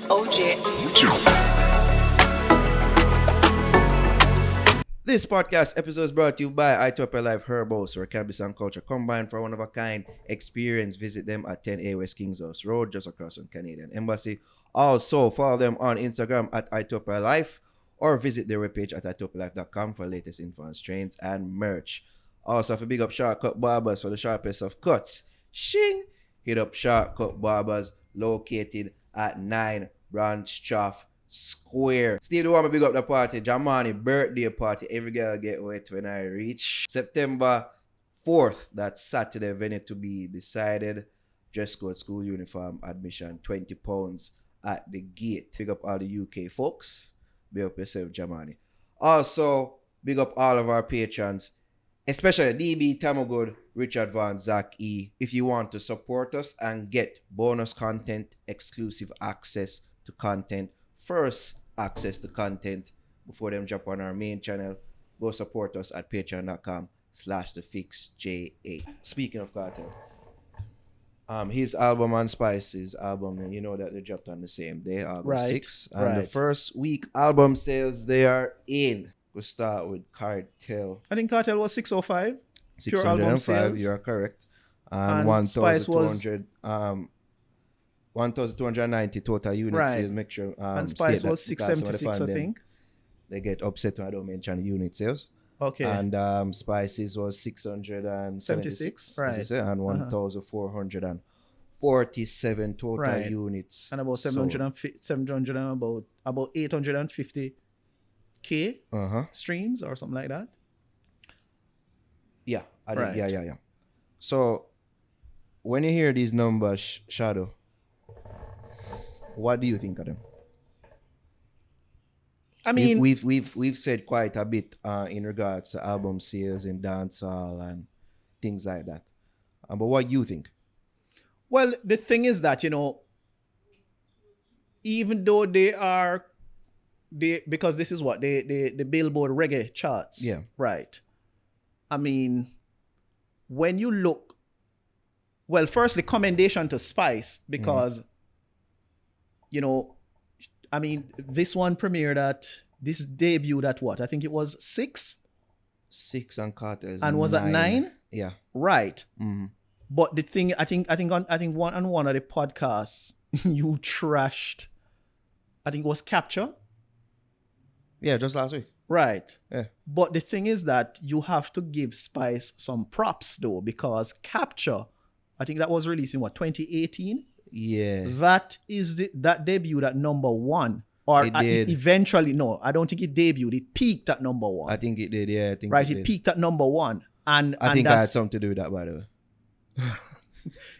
OJ. This podcast episode is brought to you by Itopia Life Herbals, where cannabis and culture combine for a one-of-a-kind experience. Visit them at 10A West Kings House Road, just across from Canadian Embassy. Also, follow them on Instagram at Itopia Life, or visit their webpage at itopialife.com for latest info on strains and merch. Also, if a big up Shortcut Barbers for the sharpest of cuts. Shing! Hit up Shortcut Barbers, located at 9 Branchtrough Square. Steve, the one big up the party. Jamani birthday party. Every girl get wet when I reach September 4th. That's Saturday. Venue to be decided. Dress code, school uniform, admission, £20 at the gate. Big up all the UK folks. Big up yourself, Jamani. Also, big up all of our patrons, especially DB, Tamagood, Richard Van, Zach E. If you want to support us and get bonus content, exclusive access to content, first access to content before them jump on our main channel, go support us at patreon.com/thefixja. Speaking of Kartel, his album and Spice's album, you know that they dropped on the same day, August 6th. And the first week album sales, they are in. We'll start with Kartel. I think Kartel was 605. 605, you are correct. And 1,200, 1,290 total units. Right. Sales. Make sure. And Spice was 676, I think. They get upset when I don't mention unit sales. Okay. And Spices was 676. Right. And 1,447 total units. And about 700 and about 850K streams or something like that. Yeah. Yeah. So when you hear these numbers, Shadow, what do you think of them? I mean, we've said quite a bit in regards to album sales and dancehall and things like that. But what do you think? Well, the thing is that, even though because this is what the Billboard reggae charts. Yeah. Right. I mean, when you look, well, firstly, commendation to Spice because, I mean, this one premiered this debuted at what? I think it was 6? 6 and Carter's and was 9. at 9? Yeah. Right. Mm-hmm. But the thing, I think one of the podcasts you trashed, I think it was Capture. Yeah, just last week. Right. Yeah. But the thing is that you have to give Spice some props though, because Capture, I think that was released in 2018? Yeah. That debuted at number 1. Or it eventually, no, I don't think it debuted. It peaked at number 1. I think it did, yeah. It peaked at number 1. And I think I had something to do with that, by the way.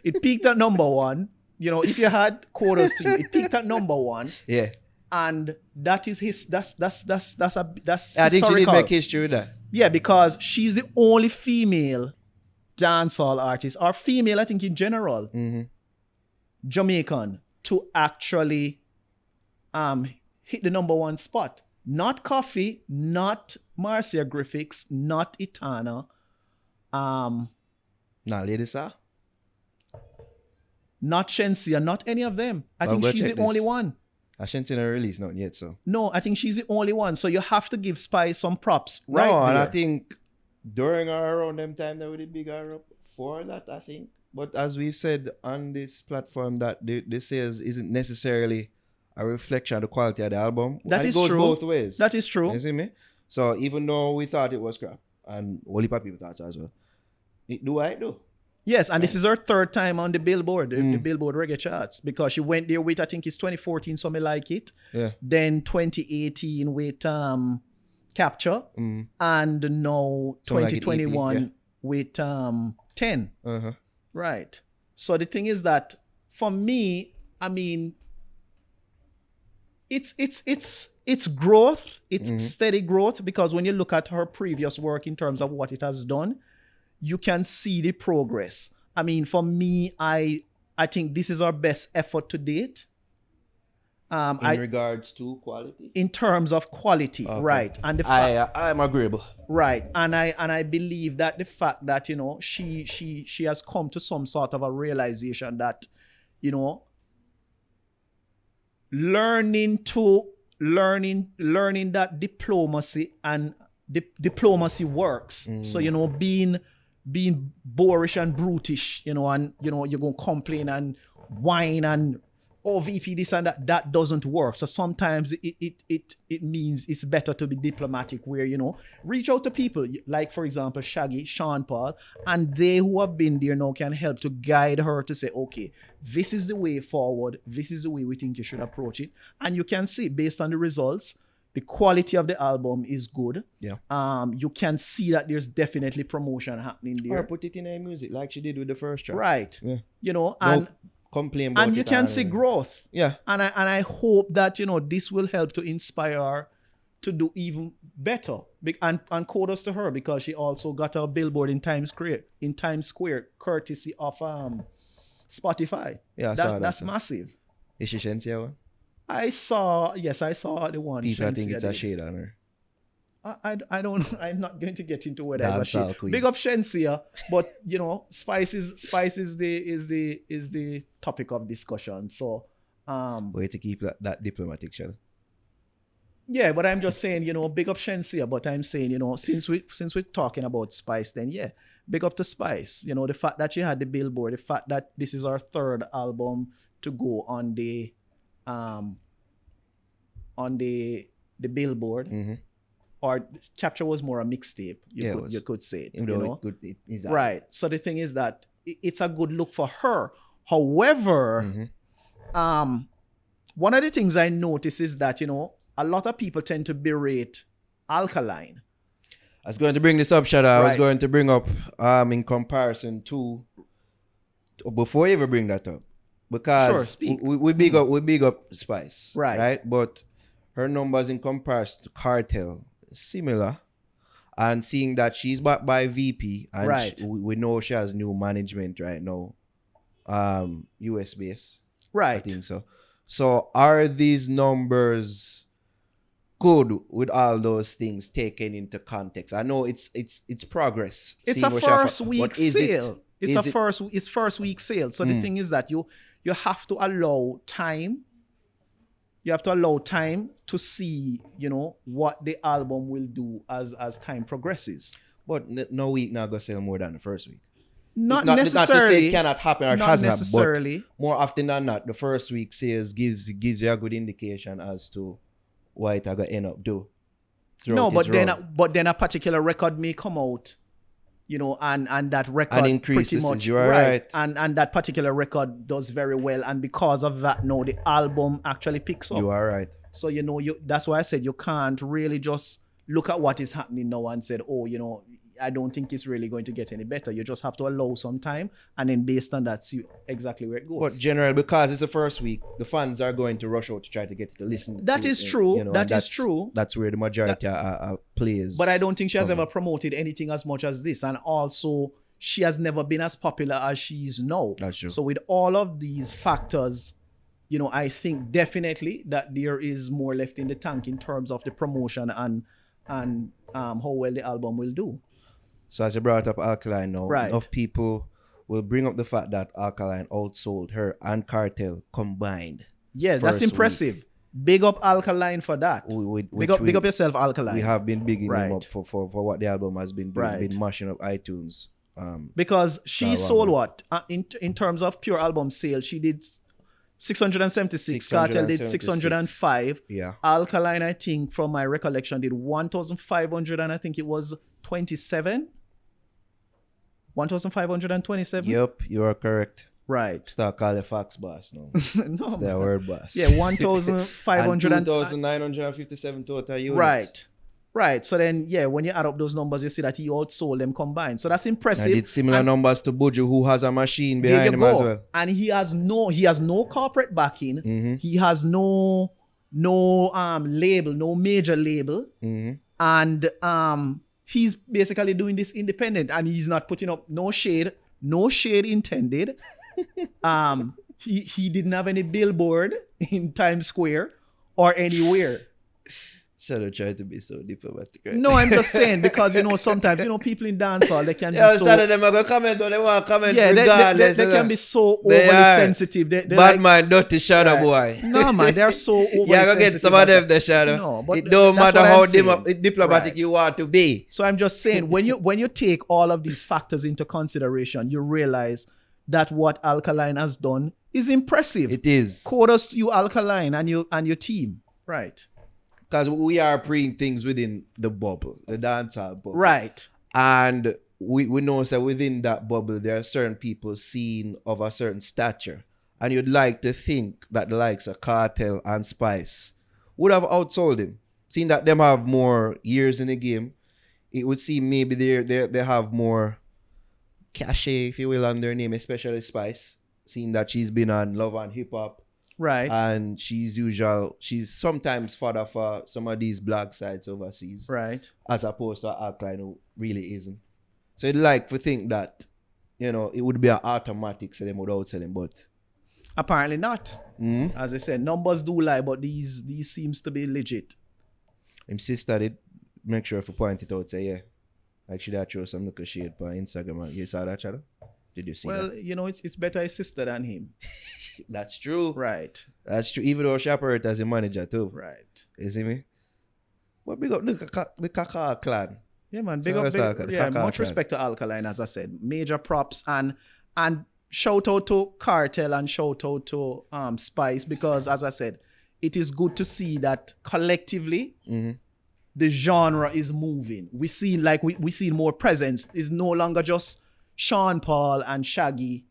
It peaked at number 1. If you had quarters to you, it peaked at number 1. Yeah. And that is that's I historical. think she did make history with that. Yeah, because she's the only female dancehall artist, or female, I think in general, Jamaican, to actually hit the number 1 spot. Not Coffee, not Marcia Griffiths, not Itana. Not Lady Sa? Not Shensia, not any of them. I think she's the only one. I shouldn't seen her release not yet, so. No, I think she's the only one. So you have to give Spice some props. No, right and there. I think during or around them time that we did big her up for that, I think. But as we've said on this platform, that the sales isn't necessarily a reflection of the quality of the album. That is it goes true. both ways. That is true. You see me? So even though we thought it was crap, and a whole heap of people thought so as well, it do what it do. Yes, and this is her 3rd time on the Billboard, the Billboard reggae charts, because she went there with, I think it's 2014, something like it. Yeah. Then 2018 with Capture, and now 2021 with 10. Right. So the thing is that for me, I mean, it's growth, it's steady growth, because when you look at her previous work in terms of what it has done, you can see the progress. I mean, for me, I think this is our best effort to date. In regards to quality? In terms of quality, okay. Right. And the fact, I'm agreeable. Right. And I believe that the fact that, she has come to some sort of a realization that, learning that diplomacy and diplomacy works. So being boorish and brutish, and you're gonna complain and whine and VP this and that doesn't work. So sometimes it means it's better to be diplomatic, where reach out to people like, for example, Shaggy, Sean Paul, and they who have been there now can help to guide her to say, okay, this is the way forward, this is the way we think you should approach it. And you can see based on the results, the quality of the album is good. Yeah. You can see that there's definitely promotion happening there. Or put it in her music like she did with the first track. Right. Yeah. And complain about it. And you can see growth. Yeah. And I hope that, this will help to inspire her to do even better. And kudos to her, because she also got a billboard in Times Square, courtesy of Spotify. Yeah, that's massive. Is she Shensia one? I saw the one. People think it's a shade on her. I don't. I'm not going to get into whether it's Dancehall a queen. big up Shensia, but Spice is the topic of discussion. So way to keep that diplomatic, Shadow. Yeah, but I'm just saying, big up Shensia, but I'm saying, since we're talking about Spice, then yeah, big up to Spice. The fact that she had the billboard, the fact that this is our third album to go on the billboard. Mm-hmm. Or Capture was more a mixtape. You could say it. Exactly. Right. So the thing is that it's a good look for her. However, one of the things I notice is that a lot of people tend to berate Alkaline. I was going to bring this up, Shadow. I was Right. going to bring up in comparison to before you ever bring that up, because Sure, speak. we big up Spice, Right. But her numbers in comparison to Cartel similar, and seeing that she's backed by VP, and Right. we know she has new management right now, US based, I Right. think so. So are these numbers good with all those things taken into context? I know it's progress. It's Seeing a what she have- first week but is sale. is it- It's first week sale. So the thing is that you have to allow time. You have to allow time to see, what the album will do as time progresses. But no week not gonna sell more than the first week. Not Not to necessarily. say it cannot happen or it Not hasn't, necessarily. but more often than not, the first week sales gives you a good indication as to what it are gonna end up do. No, throughout but its run. then a particular record may come out, and that record And increase pretty this much is you are right. and that particular record does very well, and because of that, now the album actually picks up. You are right. So that's why I said you can't really just look at what is happening now and said, oh, I don't think it's really going to get any better. You just have to allow some time, and then based on that, see exactly where it goes. But generally, because it's the first week, the fans are going to rush out to try to get to listen. That to is it, true. and That is true. That's where the majority plays. But I don't think she has ever promoted anything as much as this. And also, she has never been as popular as she is now. That's true. So with all of these factors, I think definitely that there is more left in the tank in terms of the promotion and how well the album will do. So as you brought up Alkaline now, Right. enough people will bring up the fact that Alkaline outsold her and Cartel combined. Yeah, that's First impressive. Big up Alkaline for that. Big up yourself, Alkaline. We have been bigging Right. him up for what the album has been doing, Right. been mashing up iTunes. Because she That sold one. what? In terms of pure album sales, she did 676. Cartel did 605. Yeah. Alkaline, I think, from my recollection, did 1,500, and I think it was 27. 1,527. Yep, you are correct. Right. Start calling Fox boss now. No. It's their word boss. Yeah, 1,500 and 2,957 total units. Right. So then, when you add up those numbers, you see that he outsold them combined. So that's I impressive. did similar numbers to Buju, who has a machine There behind you him go. as well. And he has no corporate backing. Mm-hmm. He has no label, no major label. Mm-hmm. And he's basically doing this independent, and he's not putting up no shade intended. He didn't have any billboard in Times Square or anywhere. Shadow tried to be so diplomatic, right? No, I'm just saying because sometimes people in dancehall they can be Yeah, so Shadow them are gonna comment on they want to comment yeah regardless. they can be so They overly are. sensitive. They Bad like man, dirty Shadow right. boy. No man, they're so overly Yeah, go sensitive. get some of that- them the Shadow. No, but It don't that's matter what how I'm saying. diplomatic Right. you want to be. So I'm just saying when you take all of these factors into consideration, you realize that what Alkaline has done is impressive. It is. Kudos to you, Alkaline, and your team. Right. Because we are preying things within the bubble, the dancehall bubble. Right. And we know that within that bubble, there are certain people seen of a certain stature. And you'd like to think that the likes of Cartel and Spice would have outsold him. Seeing that them have more years in the game, it would seem maybe they have more cachet, if you will, on their name, especially Spice. Seeing that she's been on Love and Hip Hop. Right. And she's sometimes fodder for some of these black sites overseas. Right. As opposed to Alkaline who really isn't. So you'd like to think that, it would be an automatic sell them without selling, but Apparently not. As I said, numbers do lie, but these seems to be legit. him sister did make sure to point it out, say, yeah. Like she did throw some little shade on Instagram. You saw that, Shadow? Did you see Well, that? it's better his sister than him. That's true. Right. That's true. Even though she operates as a manager too. Right. You see me? But big up the Kaka clan. Yeah, man. So that's Alkaline. Much Kaka respect to Alkaline, as I said. Major props and shout out to Cartel and shout out to Spice because, as I said, it is good to see that collectively the genre is moving. We see more presence. It's no longer just Sean Paul and Shaggy.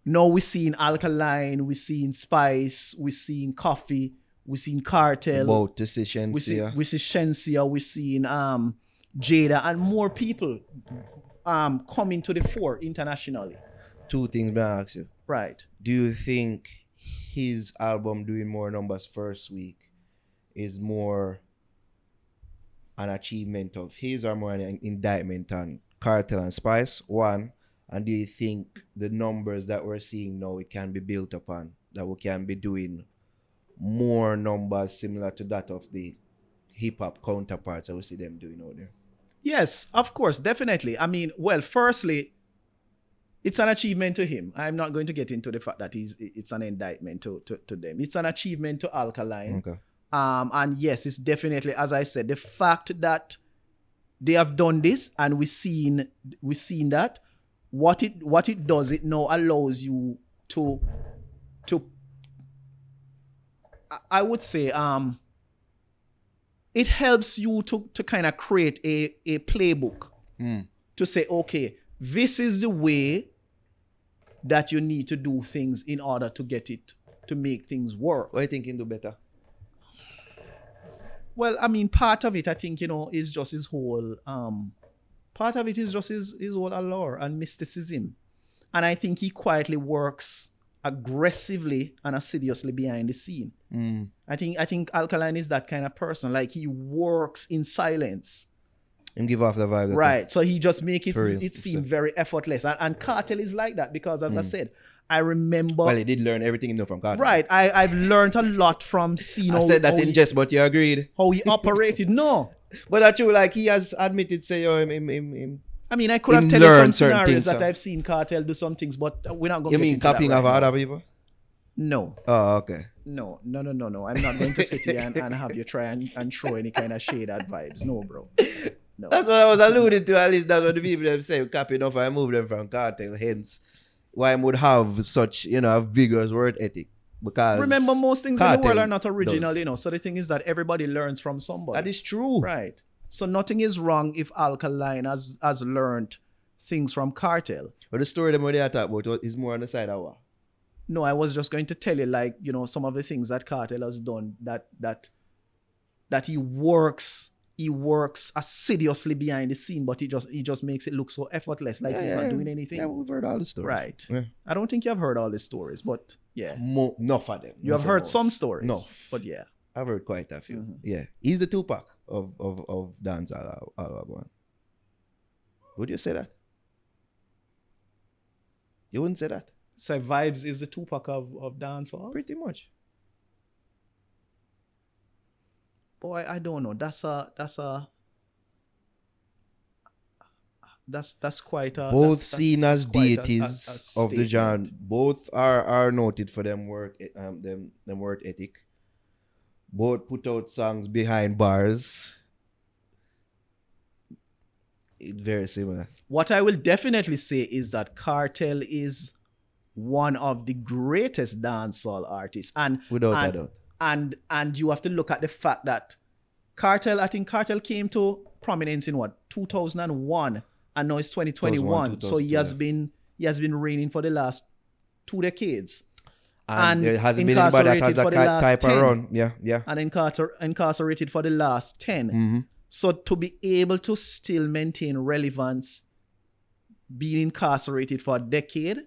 Now we're seeing Alkaline, we're seeing Spice, we're seeing Coffee, we're seeing Cartel. About to see Shensia. We see Shensia, we're seeing Jada, and more people coming to the fore internationally. Two things I ask you. Right. Do you think his album doing more numbers first week is more an achievement of his or more an indictment on Cartel and Spice? One. And do you think the numbers that we're seeing now, it can be built upon, that we can be doing more numbers similar to that of the hip-hop counterparts that we see them doing out there? Yes, of course, definitely. I mean, well, firstly, it's an achievement to him. I'm not going to get into the fact that it's an indictment to them. It's an achievement to Alkaline. Okay. And yes, it's definitely, as I said, the fact that they have done this and we've seen that. What it does, it now allows you to I would say it helps you to kind of create a playbook to say, okay, this is the way that you need to do things in order to get it to make things work. What do you think you can do better? Well, I mean, part of it, I think, is just his whole part of it is just his whole allure and mysticism. And I think he quietly works aggressively and assiduously behind the scene. I think Alkaline is that kind of person. Like, he works in silence. And give off the vibe. Right. So he just make it So- seem very effortless. And Cartel is like that because, as I said, I remember... Well, he did learn everything he knew from Cartel. Right. I've learned a lot from seeing I said that in jest, but you agreed. how he operated. No. But that's true, like he has admitted, say, him. I mean, I could have Him tell you some learn certain scenarios things, that so. I've seen Cartel do some things, but we're not going You to mean copying of other people? No. Oh, okay. No. I'm not going to sit here and have you try and throw any kind of shade at vibes. No, bro. No. That's what I was alluding to, at least that's what the people them say, copying off and move them from Cartel, hence why I would have such, a vigorous word ethic. Because remember, most things in the world Cartel are not original, does. So the thing is that everybody learns from somebody. That is true. Right. So nothing is wrong if Alkaline has learned things from Cartel. But the story them what they are talking about is more on the side of what? No, I was just going to tell you, like, some of the things that Cartel has done that he works assiduously behind the scene, but he just makes it look so effortless, like he's not doing anything. Yeah, we've heard all the stories. Right. Yeah. I don't think you have heard all the stories, but yeah. Enough of them. You have heard some stories. No. But yeah. I've heard quite a few. Yeah. He's the Tupac of dancehall. All. Would you say that? You wouldn't say that? So Vybz is the Tupac of dancehall? Pretty much. Boy, I don't know. That's quite a Both that's seen as quite a deities of the genre. statement. Both are noted for them work ethic. Both put out songs behind bars. It's very similar. What I will definitely say is that Kartel is one of the greatest dancehall artists, Without a doubt. and you have to look at the fact that I think Kartel came to prominence in what 2001, and now it's 2021. So he has been reigning for the last 2 decades. And there hasn't been anybody that has that type of run. Yeah. And incarcerated for the last 10. Mm-hmm. So to be able to still maintain relevance, being incarcerated for a decade,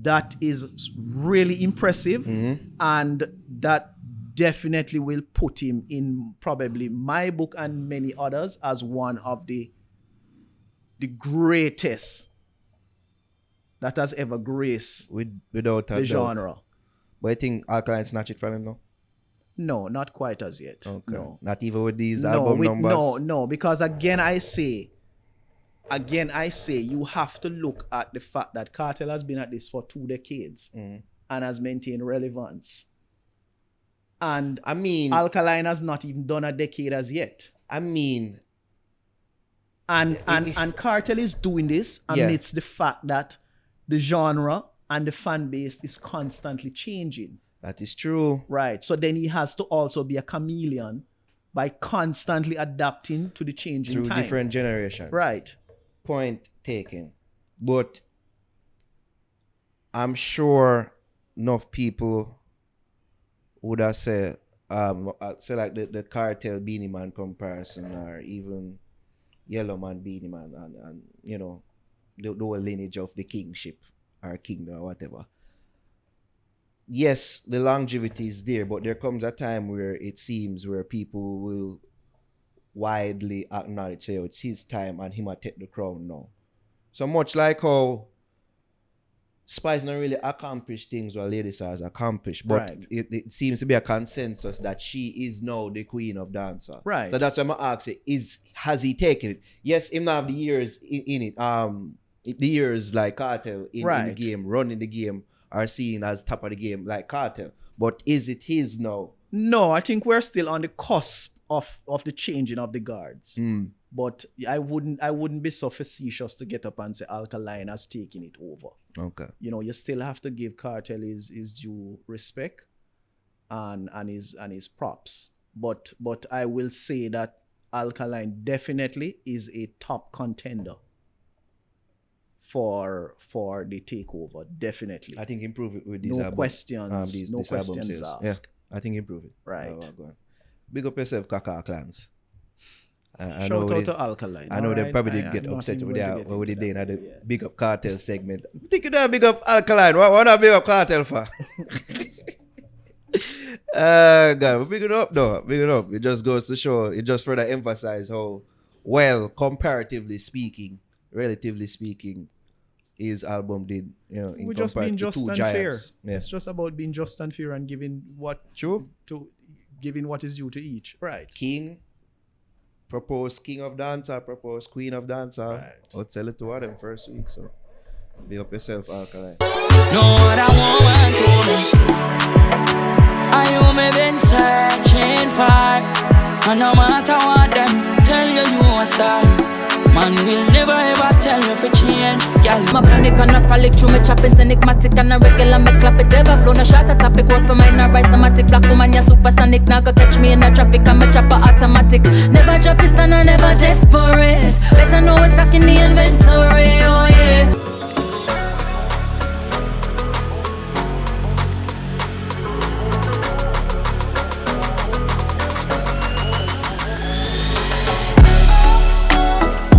that is really impressive. Mm-hmm. And that definitely will put him in probably my book and many others as one of the greatest that has ever graced Without a the doubt. genre. But I think Alkaline snatch it from him now. No, not quite as yet. Okay. No. Not even with these album numbers. No, because again I say, you have to look at the fact that Kartel has been at this for 2 decades and has maintained relevance. And I mean, Alkaline has not even done a decade as yet. I mean, and Kartel is doing this amidst the fact that the genre and the fan base is constantly changing. that is true. Right. So then he has to also be a chameleon by constantly adapting to the changing Through time. different generations. Right. Point taken. But I'm sure enough people would have said, like the Kartel Beanie Man comparison, or even Yellow Man Beanie Man, and you know, the whole lineage of the kingship or kingdom or whatever. Yes, the longevity is there, but there comes a time where it seems where people will widely acknowledge, say, it's his time and he might take the crown now. So much like how Spice not really accomplished things what Lady Saw has accomplished, but Right. it seems to be a consensus that she is now the queen of dancehall. Right. So that's why I'm asking, has he taken it? Yes, him not have the years in it. The years like Kartel in the Right. game, running the game, are seen as top of the game like Kartel. But is it his now? No, I think we're still on the cusp of the changing of the guards. But I wouldn't be so facetious to get up and say Alkaline has taken it over. Okay. You know, you still have to give Kartel his due respect and his props. But I will say that Alkaline definitely is a top contender for the takeover. Definitely. I think improve it with these No album, questions. this No album questions sales. asked. Yeah, I think improve it. Right. Go on. Big up yourself, Kaka Clans. I Shout know out they- to Alkaline. I know they alright? probably did I'm get not upset even with going to that get what they into did in that. the Yeah. big up cartel segment. I think you don't big up Alkaline. Why not big up cartel for? God, we big it up though. Big it up. It just goes to show. It just further emphasize how well, comparatively speaking, relatively speaking, his album did. You know, in We're just being comparison to just two and fair. giants. Yeah. It's just about being just and fair and giving what True. giving what is due to each. Right. King, proposed king of dancehall, proposed queen of dancehall. Right. I'll tell it to her them first week. So big up yourself, Alkaline. No what I want to me. I you me been searching for, and no matter what them tell you, you a star. Man will never ever tell you for change, girl. My panic and I frolic through my choppings enigmatic and a regular me clap it ever flow. No shot a topic work for mine, no rise automatic. Black woman, ya supersonic. Now go catch me in the traffic and my chopper automatic. Never drop this stand, I never desperate. Better know it's stuck in the inventory.